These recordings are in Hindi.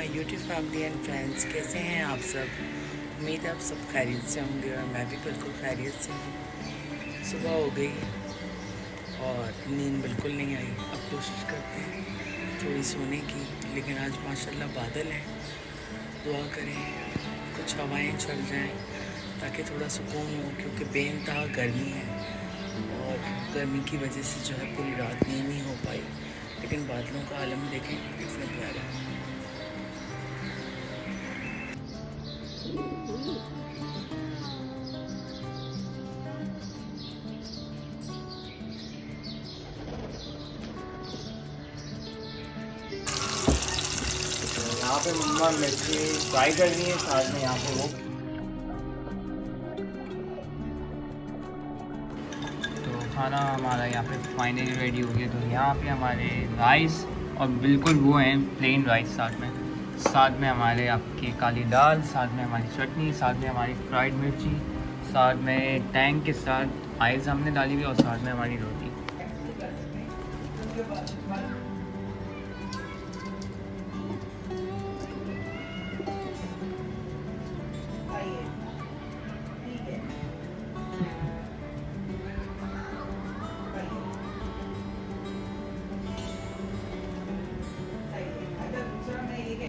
My YouTube family and friends, कैसे हैं आप सब। उम्मीद है आप सब खैरियत से होंगे और मैं भी बिल्कुल खैरियत से हूँ। सुबह हो गई और नींद बिल्कुल नहीं आई। अब कोशिश करते हैं थोड़ी सोने की, लेकिन आज माशाल्लाह बादल हैं। दुआ करें कुछ हवाएं चल जाएं ताकि थोड़ा सुकून हो, क्योंकि बेइंतहा गर्मी है और गर्मी की वजह से जो है पूरी रात नींद नहीं हो पाई। लेकिन बादलों का आलम देखें कितना प्यारा है। यहाँ पे मम्मा मिर्ची फ्राई कर रही है, साथ में यहाँ पे वो तो खाना हमारा यहाँ पे फाइनली रेडी हो गया। तो यहाँ पे हमारे राइस और बिल्कुल वो हैं प्लेन राइस, साथ में हमारे आपकी काली दाल, साथ में हमारी चटनी, साथ में हमारी फ्राइड मिर्ची, साथ में टैंग के साथ आइस हमने डाली हुई और साथ में हमारी रोटी।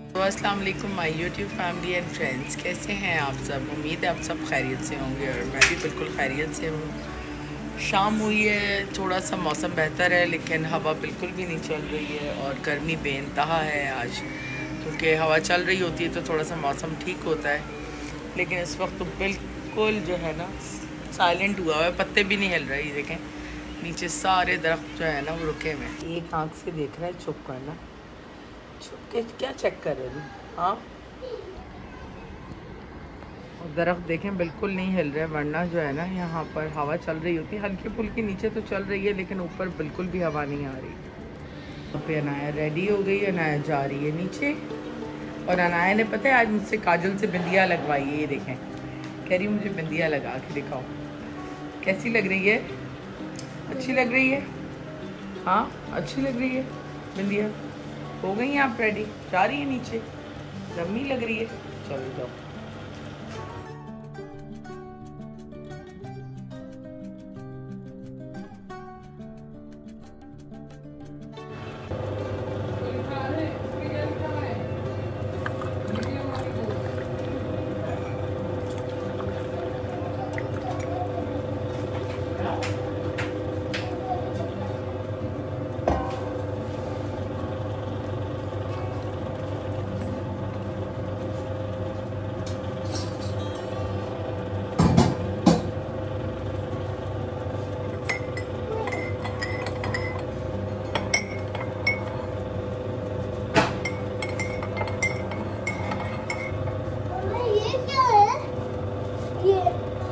तो अस्सलाम वालेकुम my YouTube family and friends, कैसे हैं आप सब। उम्मीद है आप सब खैरियत से होंगे और मैं भी बिल्कुल खैरियत से हूँ। शाम हुई है, थोड़ा सा मौसम बेहतर है, लेकिन हवा बिल्कुल भी नहीं चल रही है और गर्मी बेइंतहा है आज। क्योंकि हवा चल रही होती है तो थोड़ा सा मौसम ठीक होता है, लेकिन इस वक्त तो बिल्कुल जो है ना साइलेंट हुआ है, पत्ते भी नहीं हिल रहे। देखें नीचे सारे दरख्त जो है ना वो रुके हुए हैं। एक आँख से देख रहा है, चुप करना, छुप के क्या चेक कर रहे हैं। हाँ, और दरख्त देखें बिल्कुल नहीं हिल रहे, वरना जो है ना यहाँ पर हवा चल रही होती है, हल्की फुल्की नीचे तो चल रही है, लेकिन ऊपर बिल्कुल भी हवा नहीं आ रही। तो फिर अनाया रेडी हो गई, अनाया जा रही है नीचे। और अनाया ने पता है आज मुझसे काजल से बिंदिया लगवाई है। ये देखें, कह रही मुझे बिंदिया लगा के दिखाओ, कैसी लग रही है। अच्छी लग रही है, हाँ अच्छी लग रही है बिंदिया। हो गई हैं आप रेडी, जा रही है नीचे, गर्मी लग रही है, चलो जाओ।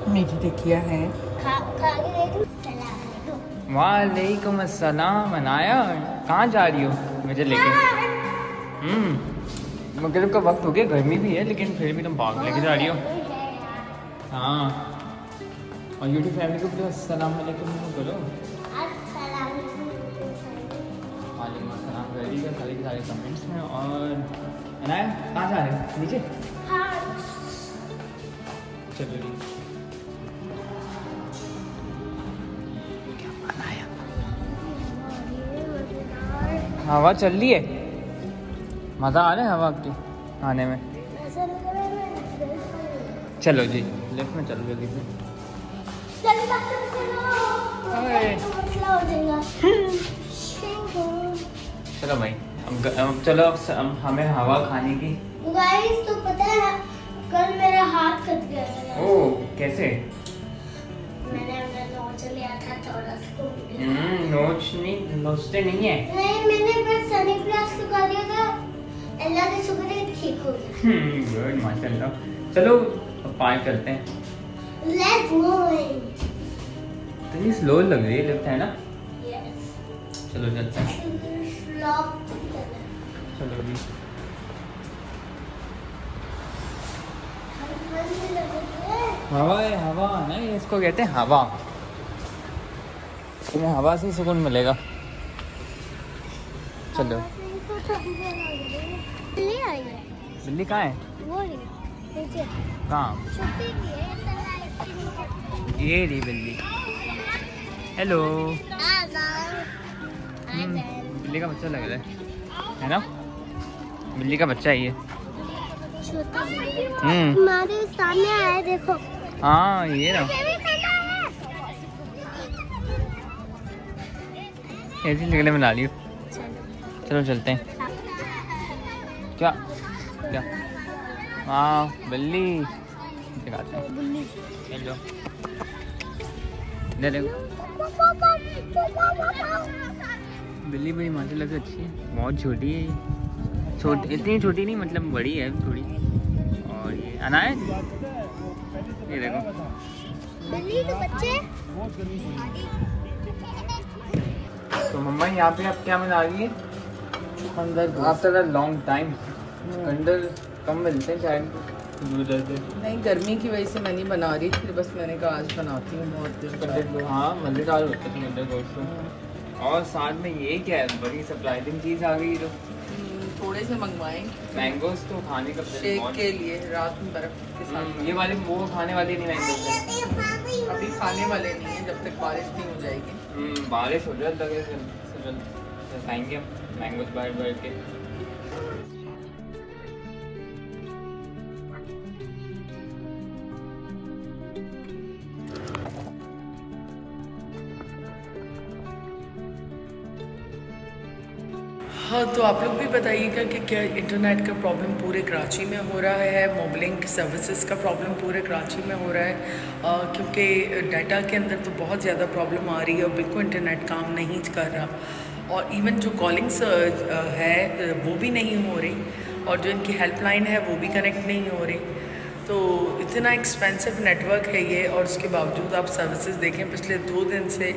मेरी टिकिया है। वालेकुम अस्सलाम। अनाया कहाँ जा रही हो मुझे लेके? मगरिब का वक्त हो गया, गर्मी भी है, लेकिन फिर भी तुम भाग लेके जा रही हो। हाँ, और यूट्यूब फैमिली को भी अस्सलाम वालेकुम बोलो। वालेकुम अस्सलाम। रेडी है सारे के सारे कमेंट्स में। और अनाया कहाँ जा रहे हो? नीचे। चलो जी। हवा चल रही है, मज़ा आ रहा है हवा की आने में। चलो जी लिफ्ट में चलो जल्दी से। चलो भाई अब चलो, अब हमें हवा खाने की। गाइस तो पता है कल मेरा हाथ कट गया था। ओह कैसे? मैंने अपना नोच लिया था थोड़ा सा। नोचते नहीं है। नहीं, मैंने बस सनी प्लस लगा दिया था, अल्लाह के शुक्र है ठीक हो गया। गुड माशाल्लाह। चलो अब पार्क चलते हैं। Let's move. तो ये स्लो लग रही है लिफ्ट, है ना? यस चलो चलते हैं। चलो जी। हवा है, हवा नहीं, इसको कहते हैं हवा। तुम्हें हवा से सुकून मिलेगा। चलो ले आई है। बिल्ली कहाँ है? वो नीचे कहाँ? छुट्टी की है इसलिए। ये रही बिल्ली। हेलो। बिल्ली का बच्चा लग रहा है ना? बिल्ली का बच्चा है ये। हमारे सामने आया देखो। हाँ ये ना, ऐसी निकले बना लियो। चलो चलते हैं। क्या क्या? हाँ बिल्ली दिखाते हैं। हेलो, इधर देखो। बिल्ली बड़ी माशाल्लाह से अच्छी है, बहुत छोटी है ये। छोटी, इतनी छोटी नहीं, मतलब बड़ी है थोड़ी। और ये अनायत, ये देखो बिल्ली के बच्चे। तो मम्मा यहाँ पे आप क्या बना रही है? चुकंदर आफ्टर अ लॉन्ग टाइम चुकंदर कम मिलते हैं शायद उधर से। नहीं, गर्मी की वजह से मैं नहीं बना रही थी, बस मैंने कहा आज बनाती हूँ। बहुत दिन बाद। हाँ मज़ेदार होता है चुकंदर गोश्त। और साथ में ये क्या है, बड़ी सरप्राइजिंग चीज़ आ गई जो थोड़े से मंगवाएंगे मैंगोस तो खाने का शेक के लिए रात में बर्फ के साथ। ये वाले वो खाने वाले नहीं मैंगोस अभी खाने वाले नहीं है, जब तक बारिश नहीं हो जाएगी। बारिश हो जाए लगे खाएंगे हम मैंगोस बैठ बैठ के। हाँ, तो आप लोग भी बताइएगा कि क्या इंटरनेट का प्रॉब्लम पूरे कराची में हो रहा है, मोबलिंग सर्विसेज का प्रॉब्लम पूरे कराची में हो रहा है, क्योंकि डाटा के अंदर तो बहुत ज़्यादा प्रॉब्लम आ रही है और बिल्कुल इंटरनेट काम नहीं कर रहा, और इवन जो कॉलिंग्स है वो भी नहीं हो रही, और जो इनकी हेल्पलाइन है वो भी कनेक्ट नहीं हो रही। तो इतना एक्सपेंसिव नेटवर्क है ये, और उसके बावजूद आप सर्विसेज देखें पिछले 2 दिन से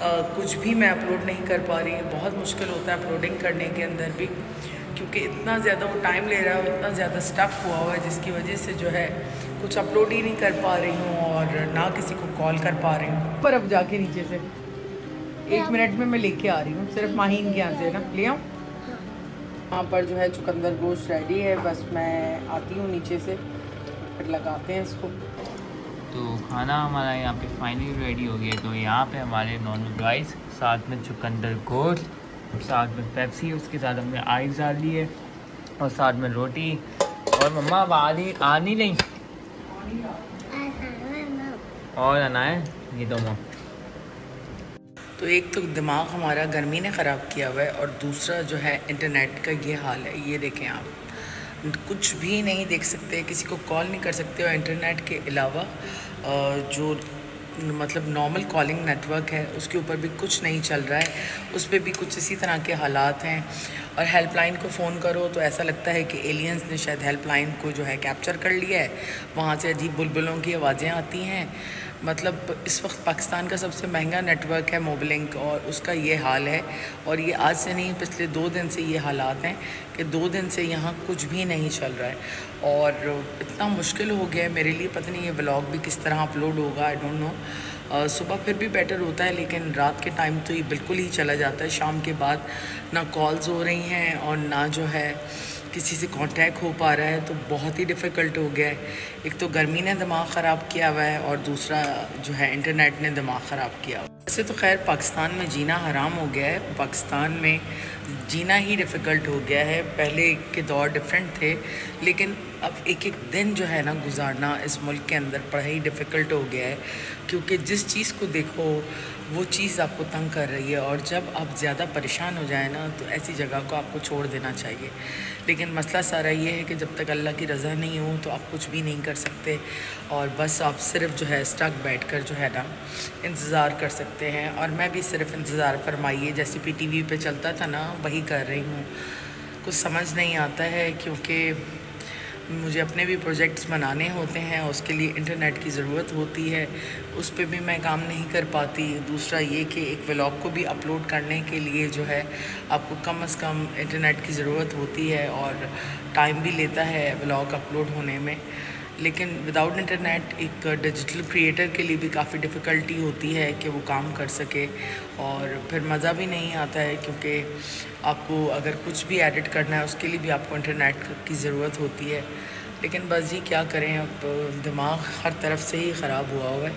कुछ भी मैं अपलोड नहीं कर पा रही। बहुत मुश्किल होता है अपलोडिंग करने के अंदर भी, क्योंकि इतना ज़्यादा वो टाइम ले रहा है, इतना ज़्यादा स्टक हुआ हुआ है, जिसकी वजह से जो है कुछ अपलोड ही नहीं कर पा रही हूँ और ना किसी को कॉल कर पा रही हूँ। पर अब जाके नीचे से 1 मिनट में मैं लेके आ रही हूँ, सिर्फ माहीन के यहाँ से ना ले आऊँ। वहाँ पर जो है चुकंदर गोश्त रेडी है, बस मैं आती हूँ नीचे से, फिर लगाते हैं इसको। तो खाना हमारा यहाँ पे फाइनली रेडी हो गया। तो यहाँ पे हमारे नॉर्मल राइस, साथ में चुकंदर गोश्त, साथ में पेप्सी, उसके साथ हमने आइस डाल दी है, और साथ में रोटी। और मम्मा अब आ नहीं रही, और आना है ये दोनों। तो एक तो दिमाग हमारा गर्मी ने ख़राब किया हुआ है, और दूसरा जो है इंटरनेट का ये हाल है। ये देखें आप, कुछ भी नहीं देख सकते, किसी को कॉल नहीं कर सकते, और इंटरनेट के अलावा जो मतलब नॉर्मल कॉलिंग नेटवर्क है उसके ऊपर भी कुछ नहीं चल रहा है, उस पर भी कुछ इसी तरह के हालात हैं। और हेल्पलाइन को फ़ोन करो तो ऐसा लगता है कि एलियंस ने शायद हेल्पलाइन को जो है कैप्चर कर लिया है, वहाँ से अजीब बुलबुलों की आवाज़ें आती हैं। मतलब इस वक्त पाकिस्तान का सबसे महंगा नेटवर्क है मोबलिंक, और उसका ये हाल है। और ये आज से नहीं, पिछले 2 दिन से ये हालात हैं कि 2 दिन से यहाँ कुछ भी नहीं चल रहा है, और इतना मुश्किल हो गया है मेरे लिए। पता नहीं ये व्लॉग भी किस तरह अपलोड होगा, आई डोंट नो। सुबह फिर भी बेटर होता है, लेकिन रात के टाइम तो ये बिल्कुल ही चला जाता है। शाम के बाद ना कॉल्स हो रही हैं और ना जो है किसी से कांटेक्ट हो पा रहा है, तो बहुत ही डिफ़िकल्ट हो गया है। एक तो गर्मी ने दिमाग ख़राब किया हुआ है, और दूसरा जो है इंटरनेट ने दिमाग ख़राब किया। वैसे तो खैर पाकिस्तान में जीना हराम हो गया है, पाकिस्तान में जीना ही डिफ़िकल्ट हो गया है। पहले के दौर डिफरेंट थे, लेकिन अब एक एक दिन जो है ना गुजारना इस मुल्क के अंदर बड़ा ही डिफ़िकल्ट हो गया है, क्योंकि जिस चीज़ को देखो वो चीज़ आपको तंग कर रही है, और जब आप ज़्यादा परेशान हो जाए ना तो ऐसी जगह को आपको छोड़ देना चाहिए। लेकिन मसला सारा ये है कि जब तक अल्लाह की रज़ा नहीं हो तो आप कुछ भी नहीं कर सकते, और बस आप सिर्फ जो है स्टक बैठकर जो है ना इंतज़ार कर सकते हैं। और मैं भी सिर्फ इंतज़ार फरमाइए, जैसे PTV पे चलता था ना वही कर रही हूँ। कुछ समझ नहीं आता है, क्योंकि मुझे अपने भी प्रोजेक्ट्स बनाने होते हैं, उसके लिए इंटरनेट की ज़रूरत होती है, उस पर भी मैं काम नहीं कर पाती। दूसरा ये कि एक व्लॉग को भी अपलोड करने के लिए जो है आपको कम से कम इंटरनेट की ज़रूरत होती है, और टाइम भी लेता है व्लॉग अपलोड होने में। लेकिन विदाउट इंटरनेट एक डिजिटल क्रिएटर के लिए भी काफ़ी डिफ़िकल्टी होती है कि वो काम कर सके, और फिर मज़ा भी नहीं आता है, क्योंकि आपको अगर कुछ भी एडिट करना है उसके लिए भी आपको इंटरनेट की ज़रूरत होती है। लेकिन बस जी क्या करें, अब दिमाग हर तरफ से ही ख़राब हुआ है।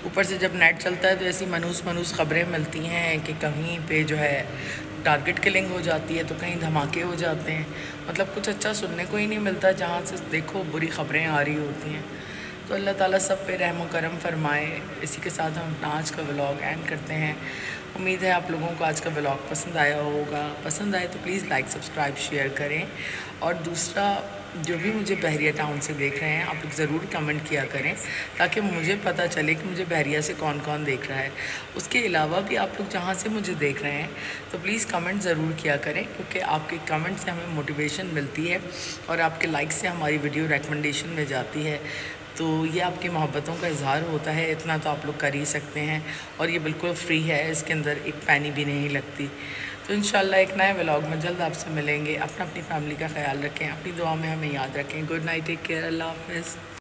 ऊपर से जब नेट चलता है तो ऐसी मनूस ख़बरें मिलती हैं कि कहीं पे जो है टारगेट किलिंग हो जाती है, तो कहीं धमाके हो जाते हैं। मतलब कुछ अच्छा सुनने को ही नहीं मिलता, जहाँ से देखो बुरी ख़बरें आ रही होती हैं। तो अल्लाह ताला सब पे रहम व करम फरमाए। इसी के साथ हम अपना आज का व्लॉग एंड करते हैं। उम्मीद है आप लोगों को आज का व्लॉग पसंद आया होगा। पसंद आए तो प्लीज़ लाइक, सब्सक्राइब, शेयर करें। और दूसरा, जो भी मुझे बहरिया टाउन से देख रहे हैं, आप लोग ज़रूर कमेंट किया करें ताकि मुझे पता चले कि मुझे बहरिया से कौन कौन देख रहा है। उसके अलावा भी आप लोग जहाँ से मुझे देख रहे हैं तो प्लीज़ कमेंट ज़रूर किया करें, क्योंकि आपके कमेंट से हमें मोटिवेशन मिलती है और आपके लाइक से हमारी वीडियो रिकमेंडेशन में जाती है। तो ये आपकी मोहब्बतों का इजहार होता है, इतना तो आप लोग कर ही सकते हैं। और ये बिल्कुल फ्री है, इसके अंदर एक पैनी भी नहीं लगती। तो इंशाल्लाह एक नए व्लॉग में जल्द आपसे मिलेंगे। अपनी फैमिली का ख्याल रखें, अपनी दुआ में हमें याद रखें। गुड नाइट, टेक केयर, अल्लाह हाफ़िज़।